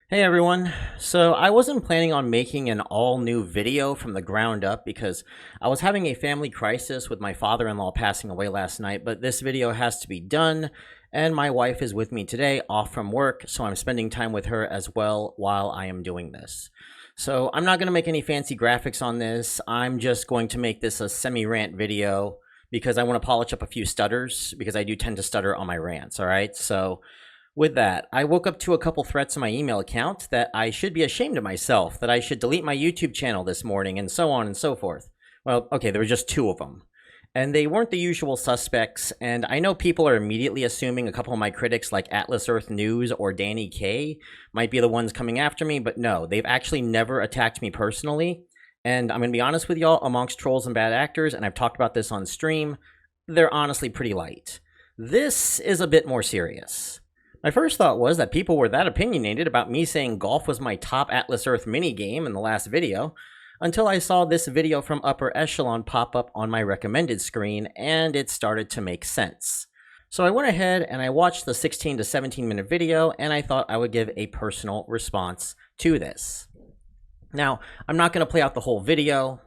Hey everyone. So I wasn't planning on making an all new video from the ground up because I was having a family crisis with my father-in-law passing away last night, but this video has to be done and my wife is with me today off from work, so I'm spending time with her as well while I am doing this. So I'm not going to make any fancy graphics on this. I'm just going to make this a semi-rant video because I want to polish up a few stutters because I do tend to stutter on my rants, all right? So with that, I woke up to a couple threats in my email account that I should be ashamed of myself, that I should delete my YouTube channel this morning, and so on and so forth. Well, okay, there were just two of them. And they weren't the usual suspects, and I know people are immediately assuming a couple of my critics like Atlas Earth News or Danny K might be the ones coming after me, but no, they've actually never attacked me personally. And I'm going to be honest with y'all, amongst trolls and bad actors, and I've talked about this on stream, they're honestly pretty light. This is a bit more serious. My first thought was that people were that opinionated about me saying golf was my top Atlas Earth minigame in the last video, until I saw this video from Upper Echelon pop up on my recommended screen, and it started to make sense. So I went ahead and I watched the 16 to 17 minute video, and I thought I would give a personal response to this. Now, I'm not going to play out the whole video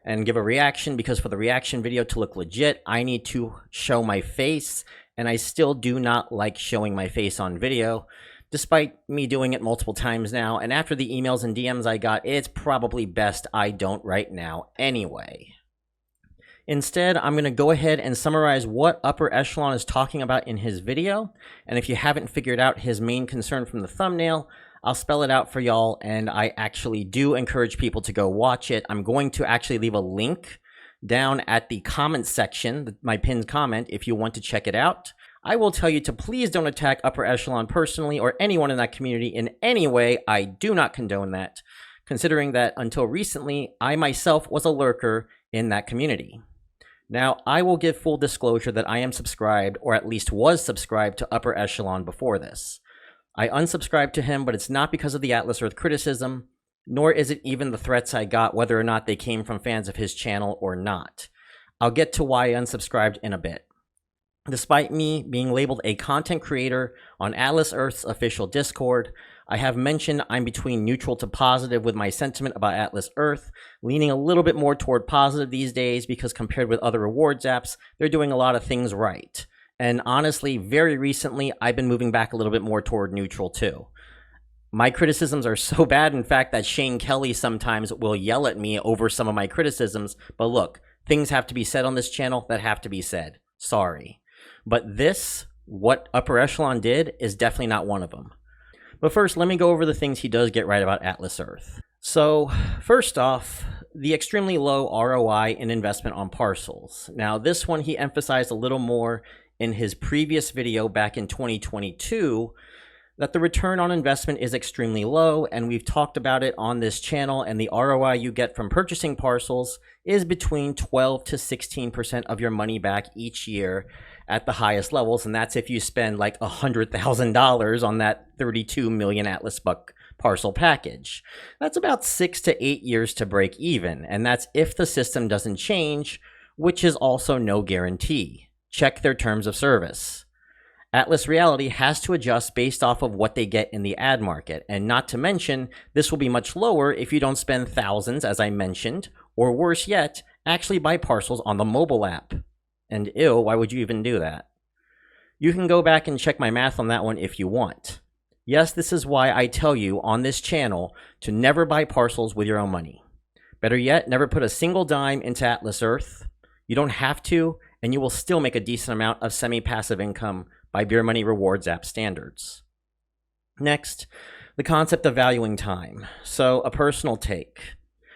and give a reaction, because for the reaction video to look legit, I need to show my face, and I still do not like showing my face on video, despite me doing it multiple times now, and after the emails and DMs I got, it's probably best I don't right now anyway. Instead, I'm going to go ahead and summarize what Upper Echelon is talking about in his video, and if you haven't figured out his main concern from the thumbnail, I'll spell it out for y'all, and I actually do encourage people to go watch it. I'm going to actually leave a link down at the comment section, my pinned comment, if you want to check it out. I will tell you to please don't attack Upper Echelon personally or anyone in that community in any way. I do not condone that, considering that until recently, I myself was a lurker in that community. Now, I will give full disclosure that I am subscribed, or at least was subscribed, to Upper Echelon before this. I unsubscribed to him, but it's not because of the Atlas Earth criticism, nor is it even the threats I got, whether or not they came from fans of his channel or not. I'll get to why I unsubscribed in a bit. Despite me being labeled a content creator on Atlas Earth's official Discord, I have mentioned I'm between neutral to positive with my sentiment about Atlas Earth, leaning a little bit more toward positive these days because compared with other rewards apps, they're doing a lot of things right. And honestly, very recently, I've been moving back a little bit more toward neutral too. My criticisms are so bad, in fact, that Shane Kelly sometimes will yell at me over some of my criticisms. But look, things have to be said on this channel that have to be said. Sorry. But this, what Upper Echelon did, is definitely not one of them. But first, let me go over the things he does get right about Atlas Earth. So, first off, the extremely low ROI in investment on parcels. Now, this one he emphasized a little more in his previous video back in 2022, that the return on investment is extremely low, and we've talked about it on this channel, and the ROI you get from purchasing parcels is between 12 to 16% of your money back each year at the highest levels, and that's if you spend like $100,000 on that 32 million Atlas Buck parcel package. That's about 6 to 8 years to break even, and that's if the system doesn't change, which is also no guarantee. Check their terms of service. Atlas Reality has to adjust based off of what they get in the ad market, and not to mention, this will be much lower if you don't spend thousands, as I mentioned, or worse yet, actually buy parcels on the mobile app. And ew, why would you even do that? You can go back and check my math on that one if you want. Yes, this is why I tell you on this channel to never buy parcels with your own money. Better yet, never put a single dime into Atlas Earth. You don't have to, and you will still make a decent amount of semi-passive income by Beer Money Rewards app standards. Next, the concept of valuing time. So, a personal take.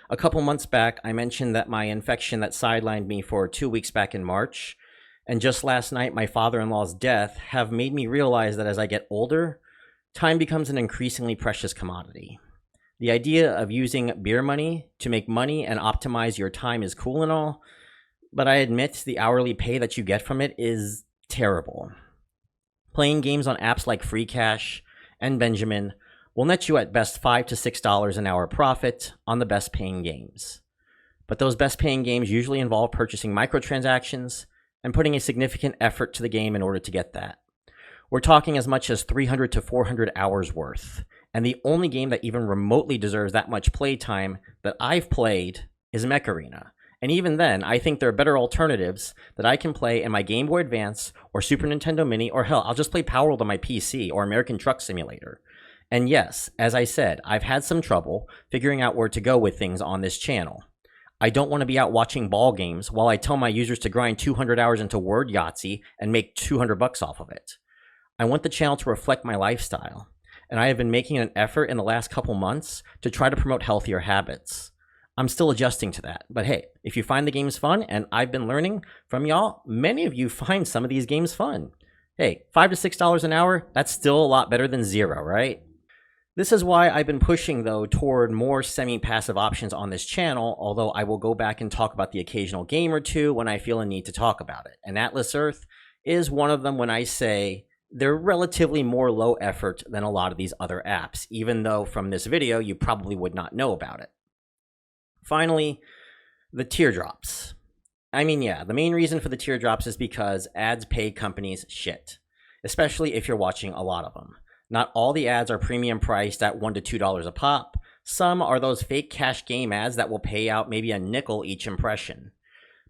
A couple months back, I mentioned that my infection that sidelined me for 2 weeks back in March, and just last night, my father-in-law's death have made me realize that as I get older, time becomes an increasingly precious commodity. The idea of using beer money to make money and optimize your time is cool and all, but I admit the hourly pay that you get from it is terrible. Playing games on apps like Free Cash and Benjamin will net you at best $5 to $6 an hour profit on the best paying games. But those best paying games usually involve purchasing microtransactions and putting a significant effort to the game in order to get that. We're talking as much as 300 to 400 hours worth. And the only game that even remotely deserves that much playtime that I've played is Mech Arena. And even then, I think there are better alternatives that I can play in my Game Boy Advance or Super Nintendo Mini, or hell, I'll just play Power World on my PC or American Truck Simulator. And yes, as I said, I've had some trouble figuring out where to go with things on this channel. I don't want to be out watching ball games while I tell my users to grind 200 hours into Word Yahtzee and make $200 off of it. I want the channel to reflect my lifestyle, and I have been making an effort in the last couple months to try to promote healthier habits. I'm still adjusting to that, but hey, if you find the games fun, and I've been learning from y'all, many of you find some of these games fun. Hey, $5 to $6 an hour, that's still a lot better than zero, right? This is why I've been pushing, though, toward more semi-passive options on this channel, although I will go back and talk about the occasional game or two when I feel a need to talk about it. And Atlas Earth is one of them when I say they're relatively more low effort than a lot of these other apps, even though from this video you probably would not know about it. Finally, the teardrops. I mean, yeah, the main reason for the teardrops is because ads pay companies shit, especially if you're watching a lot of them. Not all the ads are premium priced at $1 to $2 a pop. Some are those fake cash game ads that will pay out maybe a nickel each impression.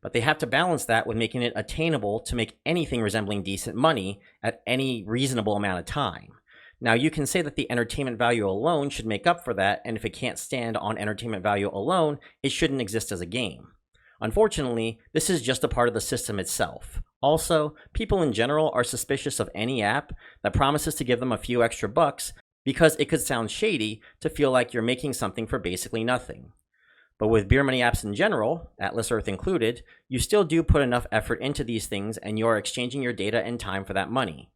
But they have to balance that with making it attainable to make anything resembling decent money at any reasonable amount of time. Now, you can say that the entertainment value alone should make up for that, and if it can't stand on entertainment value alone, it shouldn't exist as a game. Unfortunately, this is just a part of the system itself. Also, people in general are suspicious of any app that promises to give them a few extra bucks because it could sound shady to feel like you're making something for basically nothing. But with beer money apps in general, Atlas Earth included, you still do put enough effort into these things and you're exchanging your data and time for that money.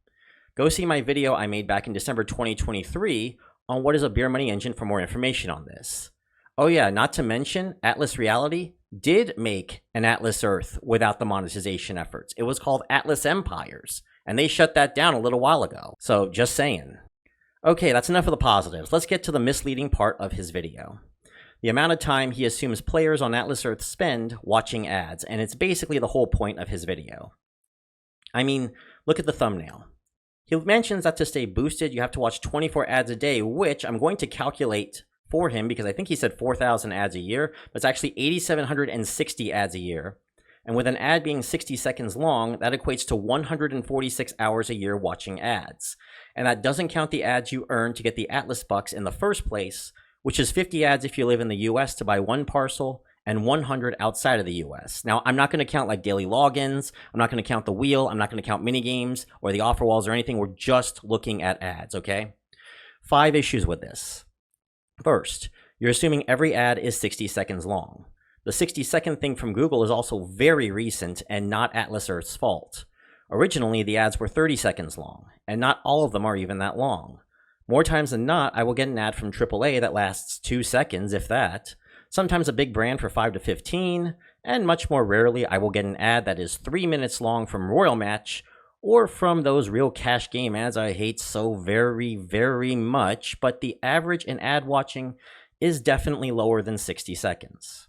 Go see my video I made back in December 2023 on what is a beer money engine for more information on this. Oh yeah, not to mention, Atlas Reality did make an Atlas Earth without the monetization efforts. It was called Atlas Empires, and they shut that down a little while ago. So just saying. Okay, that's enough of the positives. Let's get to the misleading part of his video. The amount of time he assumes players on Atlas Earth spend watching ads, and it's basically the whole point of his video. I mean, look at the thumbnail. He mentions that to stay boosted, you have to watch 24 ads a day, which I'm going to calculate for him because I think he said 4,000 ads a year, but it's actually 8,760 ads a year. And with an ad being 60 seconds long, that equates to 146 hours a year watching ads. And that doesn't count the ads you earn to get the Atlas bucks in the first place, which is 50 ads if you live in the US to buy one parcel, and 100 outside of the US. Now, I'm not going to count like daily logins, I'm not going to count the wheel, I'm not going to count minigames or the offer walls or anything, we're just looking at ads, okay? 5 issues with this. First, you're assuming every ad is 60 seconds long. The 60-second thing from Google is also very recent and not Atlas Earth's fault. Originally, the ads were 30 seconds long, and not all of them are even that long. More times than not, I will get an ad from AAA that lasts 2 seconds, if that. Sometimes a big brand for 5 to 15, and much more rarely I will get an ad that is 3 minutes long from Royal Match, or from those real cash game ads I hate so very, very much, but the average in ad watching is definitely lower than 60 seconds.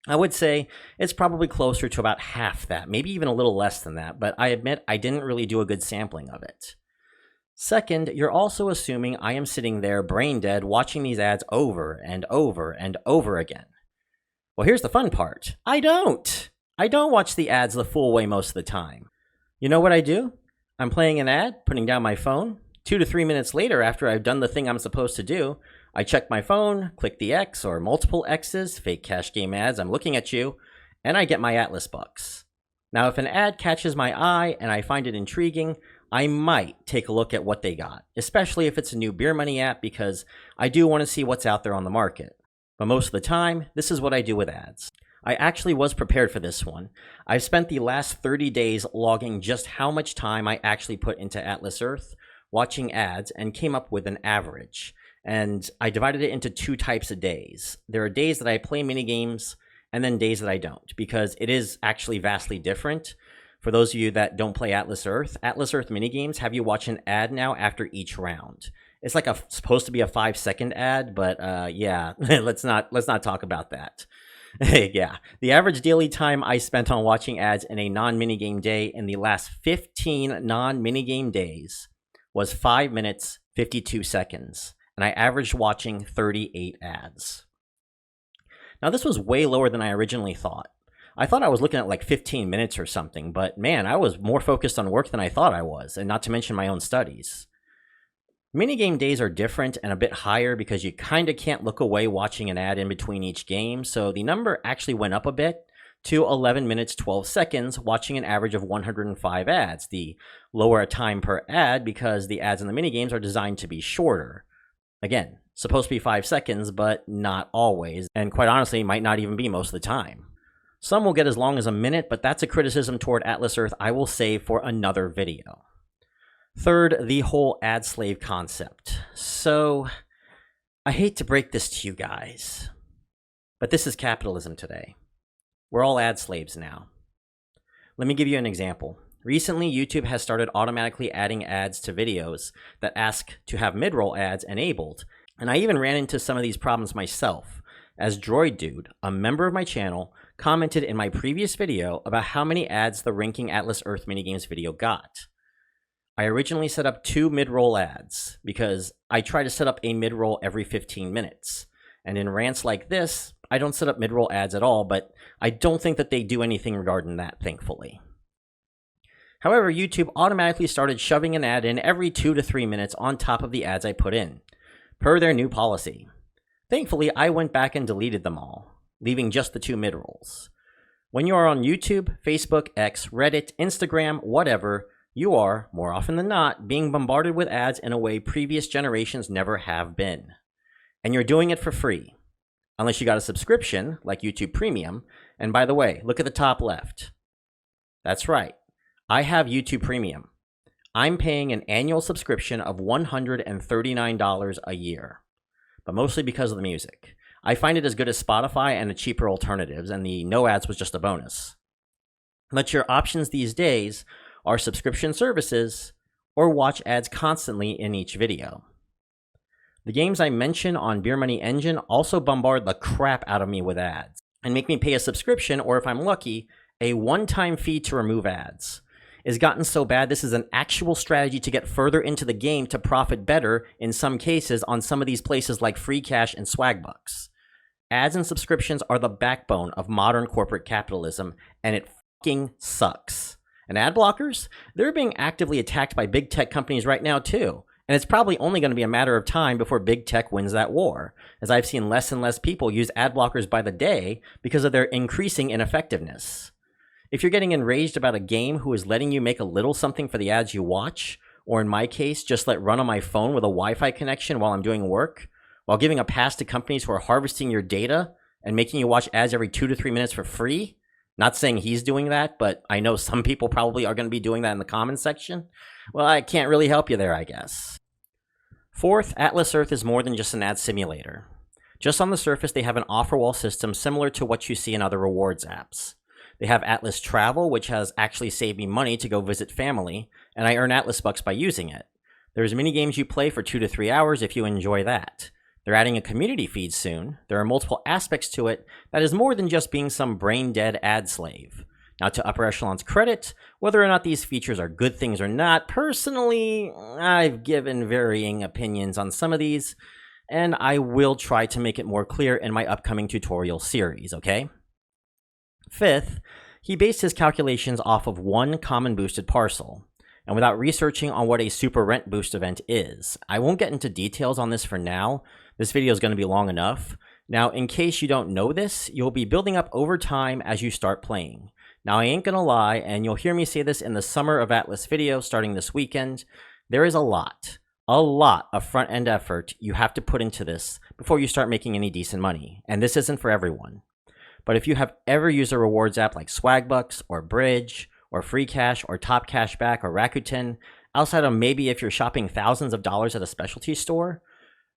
I would say it's probably closer to about half that, maybe even a little less than that, but I admit I didn't really do a good sampling of it. Second, you're also assuming I am sitting there brain dead watching these ads over and over and over again. Well, here's the fun part. I don't watch the ads the full way most of the time. You know what I do? I'm playing an ad, putting down my phone. 2 to 3 minutes later, after I've done the thing I'm supposed to do, I check my phone, click the X or multiple X's, fake cash game ads, I'm looking at you, and I get my Atlas bucks. Now, if an ad catches my eye and I find it intriguing, I might take a look at what they got, especially if it's a new beer money app because I do want to see what's out there on the market. But most of the time, this is what I do with ads. I actually was prepared for this one. I've spent the last 30 days logging just how much time I actually put into Atlas Earth, watching ads, and came up with an average. And I divided it into 2 types of days. There are days that I play minigames, and then days that I don't, because it is actually vastly different. For those of you that don't play Atlas Earth minigames have you watch an ad now after each round. It's like supposed to be a 5-second ad, but yeah, let's not talk about that. Yeah, the average daily time I spent on watching ads in a non-minigame day in the last 15 non-minigame days was 5 minutes, 52 seconds. and I averaged watching 38 ads. Now, this was way lower than I originally thought. I thought I was looking at like 15 minutes or something, but man, I was more focused on work than I thought I was, and not to mention my own studies. Minigame days are different and a bit higher because you kind of can't look away watching an ad in between each game, so the number actually went up a bit to 11 minutes 12 seconds, watching an average of 105 ads. The lower time per ad because the ads in the minigames are designed to be shorter. Again, supposed to be 5 seconds, but not always, and quite honestly, might not even be most of the time. Some will get as long as a minute, but that's a criticism toward Atlas Earth I will save for another video. Third, the whole ad slave concept. So, I hate to break this to you guys, but this is capitalism today. We're all ad slaves now. Let me give you an example. Recently, YouTube has started automatically adding ads to videos that ask to have mid-roll ads enabled, and I even ran into some of these problems myself, as Droid Dude, a member of my channel, commented in my previous video about how many ads the Ranking Atlas Earth Minigames video got. I originally set up 2 mid-roll ads because I try to set up a mid-roll every 15 minutes. And in rants like this, I don't set up mid-roll ads at all, but I don't think that they do anything regarding that, thankfully. However, YouTube automatically started shoving an ad in every 2 to 3 minutes on top of the ads I put in, per their new policy. Thankfully, I went back and deleted them all, leaving just the 2 mid-rolls. When you are on YouTube, Facebook, X, Reddit, Instagram, whatever, you are, more often than not, being bombarded with ads in a way previous generations never have been. And you're doing it for free. Unless you got a subscription, like YouTube Premium. And by the way, look at the top left. That's right. I have YouTube Premium. I'm paying an annual subscription of $139 a year. But mostly because of the music. I find it as good as Spotify and the cheaper alternatives, and the no ads was just a bonus. But your options these days are subscription services or watch ads constantly in each video. The games I mention on Beer Money Engine also bombard the crap out of me with ads and make me pay a subscription, or if I'm lucky, a one-time fee to remove ads. It's gotten so bad this is an actual strategy to get further into the game to profit better in some cases on some of these places like Free Cash and Swagbucks. Ads and subscriptions are the backbone of modern corporate capitalism, and it fucking sucks. And ad blockers? They're being actively attacked by big tech companies right now too. And it's probably only going to be a matter of time before big tech wins that war, as I've seen less and less people use ad blockers by the day because of their increasing ineffectiveness. If you're getting enraged about a game who is letting you make a little something for the ads you watch, or in my case, just let run on my phone with a Wi-Fi connection while I'm doing work, while giving a pass to companies who are harvesting your data and making you watch ads every 2 to 3 minutes for free, not saying he's doing that, but I know some people probably are going to be doing that in the comments section. Well, I can't really help you there, I guess. Fourth, Atlas Earth is more than just an ad simulator. Just on the surface, they have an offer wall system similar to what you see in other rewards apps. They have Atlas Travel, which has actually saved me money to go visit family, and I earn Atlas Bucks by using it. There's mini games you play for 2 to 3 hours if you enjoy that. They're adding a community feed soon. There are multiple aspects to it that is more than just being some brain-dead ad slave. Now, to Upper Echelon's credit, whether or not these features are good things or not, personally, I've given varying opinions on some of these, and I will try to make it more clear in my upcoming tutorial series, okay? Fifth, he based his calculations off of one common boosted parcel, and without researching on what a super rent boost event is. I won't get into details on this for now. This video is going to be long enough. Now, in case you don't know this, you'll be building up over time as you start playing. Now, I ain't gonna lie, and you'll hear me say this in the Summer of Atlas video starting this weekend, there is a lot of front-end effort you have to put into this before you start making any decent money, and this isn't for everyone. But if you have ever used a rewards app like Swagbucks, or Bridge, or Free Cash, or Top Cashback, or Rakuten, outside of maybe if you're shopping thousands of dollars at a specialty store,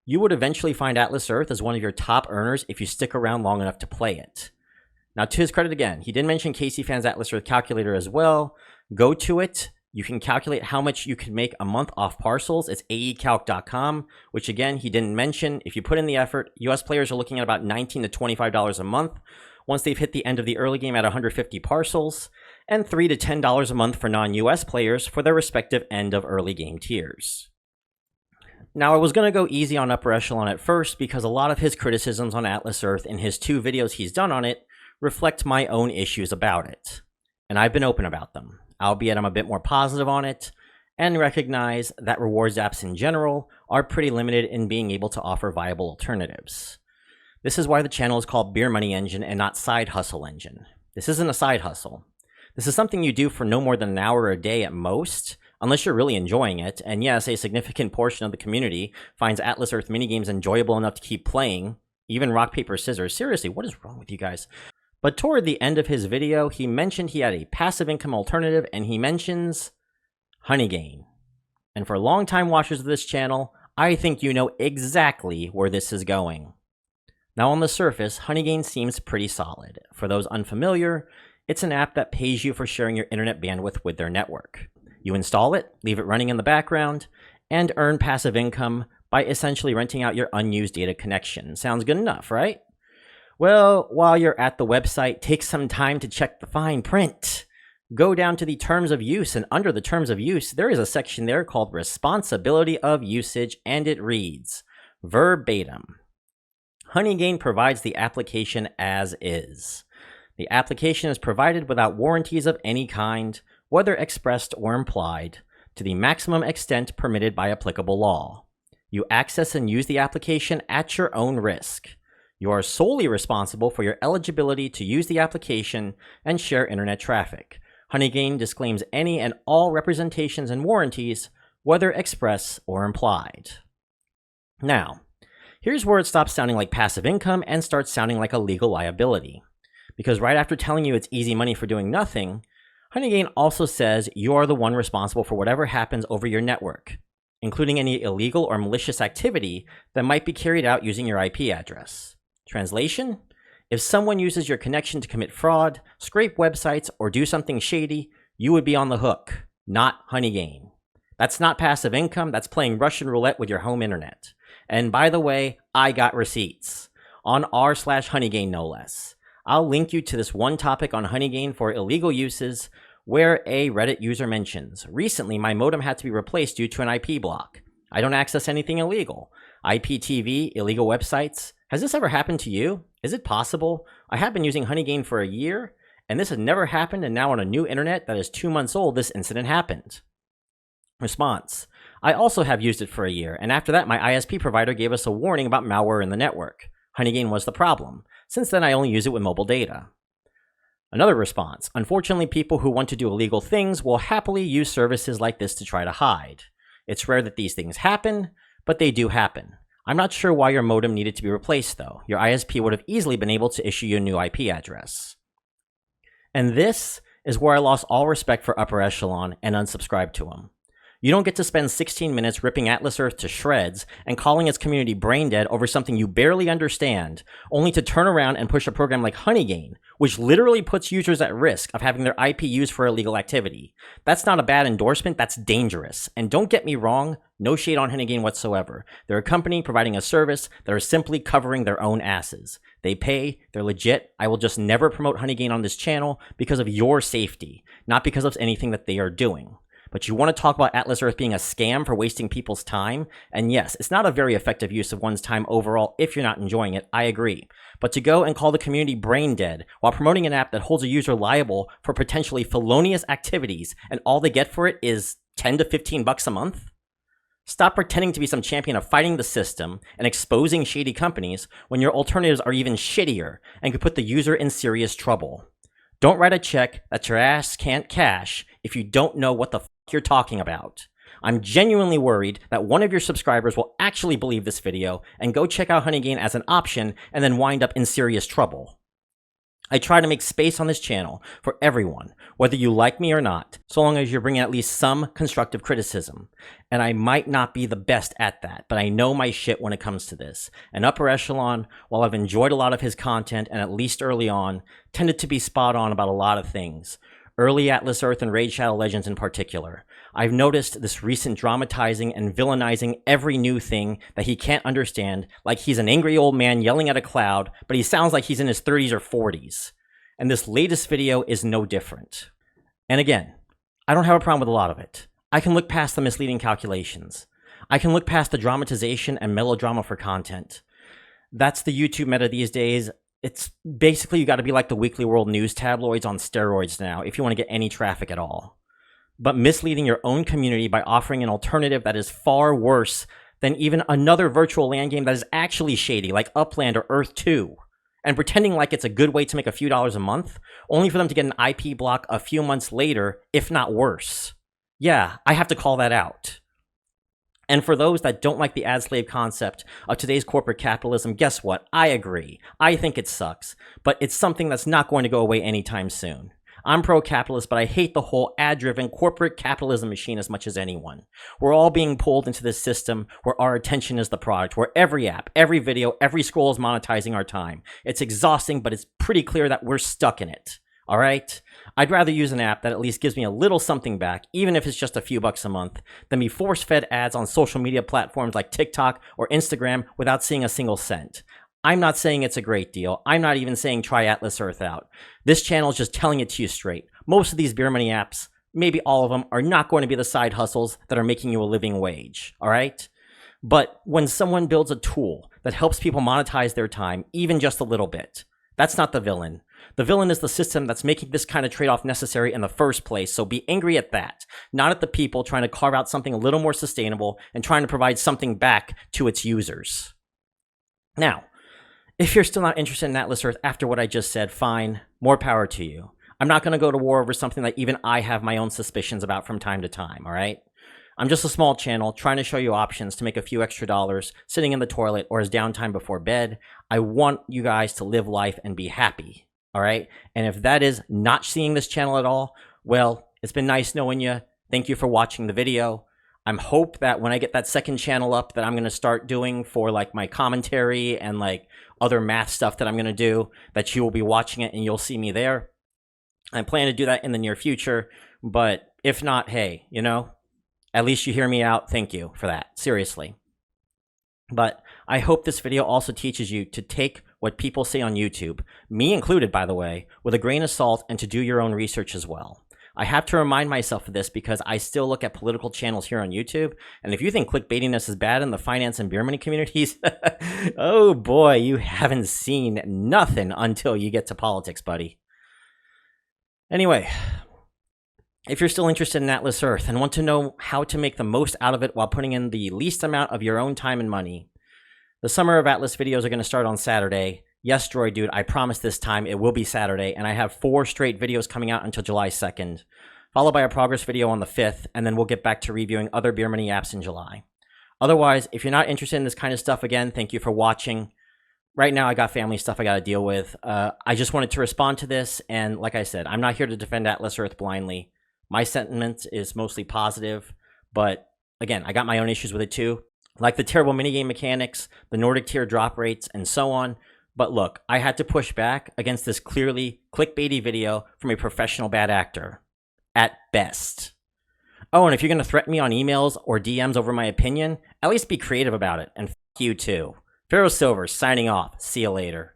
you would eventually find Atlas Earth as one of your top earners if you stick around long enough to play it. Now, to his credit again, he did mention Casey Fan's Atlas Earth calculator as well. Go to it. You can calculate how much you can make a month off parcels. It's aecalc.com, which again, he didn't mention. If you put in the effort, US players are looking at about $19 to $25 a month once they've hit the end of the early game at 150 parcels, and $3 to $10 a month for non-US players for their respective end of early game tiers. Now, I was going to go easy on Upper Echelon at first because a lot of his criticisms on Atlas Earth in his 2 videos he's done on it reflect my own issues about it. And I've been open about them, albeit I'm a bit more positive on it, and recognize that rewards apps in general are pretty limited in being able to offer viable alternatives. This is why the channel is called Beer Money Engine and not Side Hustle Engine. This isn't a side hustle. This is something you do for no more than an hour a day at most, unless you're really enjoying it. And yes, a significant portion of the community finds Atlas Earth minigames enjoyable enough to keep playing, even rock, paper, scissors. Seriously, what is wrong with you guys? But toward the end of his video, he mentioned he had a passive income alternative, and he mentions Honeygain. And for longtime watchers of this channel, I think you know exactly where this is going. Now, on the surface, Honeygain seems pretty solid. For those unfamiliar, it's an app that pays you for sharing your internet bandwidth with their network. You install it, leave it running in the background, and earn passive income by essentially renting out your unused data connection. Sounds good enough, right? Well, while you're at the website, take some time to check the fine print. Go down to the terms of use, and under the terms of use, there is a section there called Responsibility of Usage, and it reads, verbatim, Honeygain provides the application as is. The application is provided without warranties of any kind, whether expressed or implied, to the maximum extent permitted by applicable law. You access and use the application at your own risk. You are solely responsible for your eligibility to use the application and share internet traffic. Honeygain disclaims any and all representations and warranties, whether express or implied. Now, here's where it stops sounding like passive income and starts sounding like a legal liability. Because right after telling you it's easy money for doing nothing, Honeygain also says you are the one responsible for whatever happens over your network, including any illegal or malicious activity that might be carried out using your IP address. Translation? If someone uses your connection to commit fraud, scrape websites, or do something shady, you would be on the hook, not Honeygain. That's not passive income, that's playing Russian roulette with your home internet. And by the way, I got receipts. On r/Honeygain no less. I'll link you to this one topic on Honeygain for illegal uses where a Reddit user mentions, recently my modem had to be replaced due to an IP block. I don't access anything illegal. IPTV, illegal websites. Has this ever happened to you? Is it possible? I have been using Honeygain for a year, and this had never happened, and now on a new internet that is 2 months old, this incident happened. Response. I also have used it for a year, and after that my ISP provider gave us a warning about malware in the network. Honeygain was the problem. Since then I only use it with mobile data. Another response. Unfortunately, people who want to do illegal things will happily use services like this to try to hide. It's rare that these things happen, but they do happen. I'm not sure why your modem needed to be replaced though. Your ISP would have easily been able to issue you a new IP address. And this is where I lost all respect for Upper Echelon and unsubscribed to him. You don't get to spend 16 minutes ripping Atlas Earth to shreds and calling its community brain dead over something you barely understand, only to turn around and push a program like Honeygain, which literally puts users at risk of having their IP used for illegal activity. That's not a bad endorsement, that's dangerous. And don't get me wrong, no shade on Honeygain whatsoever. They're a company providing a service that are simply covering their own asses. They pay, they're legit. I will just never promote Honeygain on this channel because of your safety, not because of anything that they are doing. But you want to talk about Atlas Earth being a scam for wasting people's time? And yes, it's not a very effective use of one's time overall if you're not enjoying it, I agree. But to go and call the community brain dead while promoting an app that holds a user liable for potentially felonious activities and all they get for it is 10 to 15 bucks a month? Stop pretending to be some champion of fighting the system and exposing shady companies when your alternatives are even shittier and could put the user in serious trouble. Don't write a check that your ass can't cash if you don't know what the fuck you're talking about. I'm genuinely worried that one of your subscribers will actually believe this video and go check out Honeygain as an option and then wind up in serious trouble. I try to make space on this channel for everyone, whether you like me or not, so long as you're bringing at least some constructive criticism. And I might not be the best at that, but I know my shit when it comes to this. And Upper Echelon, while I've enjoyed a lot of his content, and at least early on, tended to be spot on about a lot of things. Early Atlas Earth and Raid Shadow Legends in particular. I've noticed this recent dramatizing and villainizing every new thing that he can't understand, like he's an angry old man yelling at a cloud, but he sounds like he's in his 30s or 40s. And this latest video is no different. And again, I don't have a problem with a lot of it. I can look past the misleading calculations. I can look past the dramatization and melodrama for content. That's the YouTube meta these days. It's basically you got to be like the Weekly World News tabloids on steroids now if you want to get any traffic at all. But misleading your own community by offering an alternative that is far worse than even another virtual LAN game that is actually shady, like Upland or Earth 2, and pretending like it's a good way to make a few dollars a month, only for them to get an IP block a few months later, if not worse. Yeah, I have to call that out. And for those that don't like the ad slave concept of today's corporate capitalism, guess what? I agree. I think it sucks, but it's something that's not going to go away anytime soon. I'm pro-capitalist, but I hate the whole ad-driven corporate capitalism machine as much as anyone. We're all being pulled into this system where our attention is the product, where every app, every video, every scroll is monetizing our time. It's exhausting, but it's pretty clear that we're stuck in it. All right? I'd rather use an app that at least gives me a little something back, even if it's just a few bucks a month, than be force-fed ads on social media platforms like TikTok or Instagram without seeing a single cent. I'm not saying it's a great deal. I'm not even saying try Atlas Earth out. This channel is just telling it to you straight. Most of these beer money apps, maybe all of them, are not going to be the side hustles that are making you a living wage, all right? But when someone builds a tool that helps people monetize their time, even just a little bit, that's not the villain. The villain is the system that's making this kind of trade-off necessary in the first place, so be angry at that, not at the people trying to carve out something a little more sustainable and trying to provide something back to its users. Now, if you're still not interested in Atlas Earth after what I just said, fine, more power to you. I'm not going to go to war over something that even I have my own suspicions about from time to time, all right? I'm just a small channel trying to show you options to make a few extra dollars sitting in the toilet or as downtime before bed. I want you guys to live life and be happy, all right? And if that is not seeing this channel at all, well, it's been nice knowing you. Thank you for watching the video. I'm hope that when I get that second channel up that I'm going to start doing for like my commentary and like other math stuff that I'm going to do, that you will be watching it and you'll see me there. I plan to do that in the near future, but if not, hey, you know, at least you hear me out. Thank you for that. Seriously. But I hope this video also teaches you to take what people say on YouTube, me included, by the way, with a grain of salt and to do your own research as well. I have to remind myself of this because I still look at political channels here on YouTube, and if you think clickbaitiness is bad in the finance and beer money communities, oh boy, you haven't seen nothing until you get to politics, buddy. Anyway, if you're still interested in Atlas Earth and want to know how to make the most out of it while putting in the least amount of your own time and money, the Summer of Atlas videos are going to start on Saturday. Yes, Droid Dude, I promise this time it will be Saturday, and I have 4 straight videos coming out until July 2nd, followed by a progress video on the 5th, and then we'll get back to reviewing other beer money apps in July. Otherwise, if you're not interested in this kind of stuff, again, thank you for watching. Right now, I got family stuff I got to deal with. I just wanted to respond to this, and like I said, I'm not here to defend Atlas Earth blindly. My sentiment is mostly positive, but again, I got my own issues with it too, like the terrible minigame mechanics, the Nordic tier drop rates, and so on. But look, I had to push back against this clearly clickbaity video from a professional bad actor, at best. Oh, and if you're going to threaten me on emails or DMs over my opinion, at least be creative about it, and f*** you too. Pharaoh Silver signing off. See you later.